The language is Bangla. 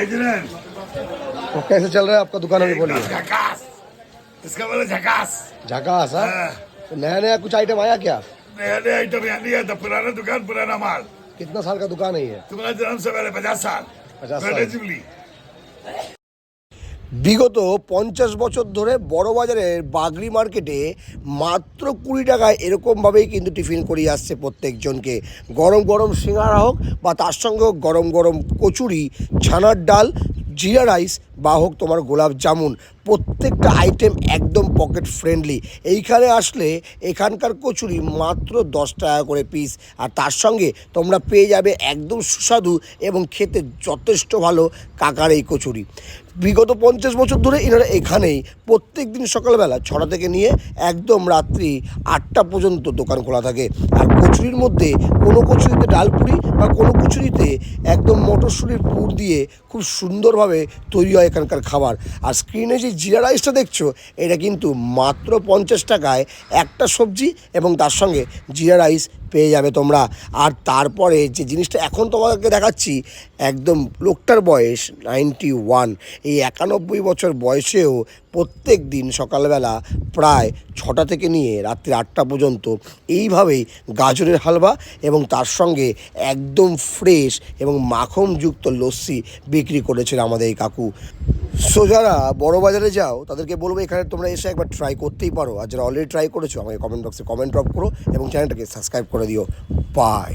तो कैसे चल रहा है आपका दुकान अभी बोलिए? झकास, इसका बोले झकास। झकास। हाँ, तो नया नया कुछ आइटम आया क्या? नया नया आइटम यहाँ नहीं है, तो पुराना दुकान पुराना माल। कितना साल का दुकान है ये? तुम्हारा जन्म से पहले 50 साल। 50 साल। Relatively। বিগত 50 বছর ধরে বড় বাজারের বাগড়ি মার্কেটে মাত্র 20 টাকায় এরকমভাবেই কিন্তু টিফিন করিয়ে আসছে প্রত্যেকজনকে। গরম গরম সিঙ্গাড়া হোক বা তার সঙ্গে হোক গরম গরম কচুরি, ছানার ডাল, জিরা রাইস বা হোক তোমার গোলাপ জামুন, প্রত্যেকটা আইটেম একদম পকেট ফ্রেন্ডলি। এইখানে আসলে এখানকার কচুরি মাত্র 10 টাকা করে পিস, আর তার সঙ্গে তোমরা পেয়ে যাবে একদম সুস্বাদু এবং খেতে যথেষ্ট ভালো কাকার এই কচুরি। বিগত 50 বছর ধরে এনারা এখানেই প্রত্যেক দিন সকালবেলা 6টা থেকে নিয়ে একদম রাত্রি 8টা পর্যন্ত দোকান খোলা থাকে। আর কচুরির মধ্যে কোনো কচুরিতে ডালপুরি বা কোনো কচুরিতে একদম মটরশুঁটির পুর দিয়ে খুব সুন্দরভাবে তৈরি হয় এখানকার খাবার। আর স্ক্রিনে যে জিরা রাইসটা দেখছো, এটা কিন্তু মাত্র 50 টাকায় একটা সবজি এবং তার সঙ্গে জিরা রাইস পেয়ে যাবে তোমরা। আর তারপরে যে জিনিসটা এখন তোমাদেরকে দেখাচ্ছি, একদম লোকটার বয়স 91, এই 91 বছর বয়সেও প্রত্যেক দিন সকালবেলা প্রায় 6টা থেকে নিয়ে রাত্রি 8টা পর্যন্ত এইভাবেই গাজরের হালুয়া এবং তার সঙ্গে একদম ফ্রেশ এবং মাখনযুক্ত লস্যি বিক্রি করেছিল আমাদের এই কাকু। সো যারা বড় বাজারে যাও তাদেরকে বলবো এখানে তোমরা এসে একবার ট্রাই করতেই পারো। আর যারা অলরেডি ট্রাই করেছো আমাকে কমেন্ট বক্সে কমেন্ট ড্রপ করো এবং চ্যানেলটাকে সাবস্ক্রাইব করে দিও। বাই।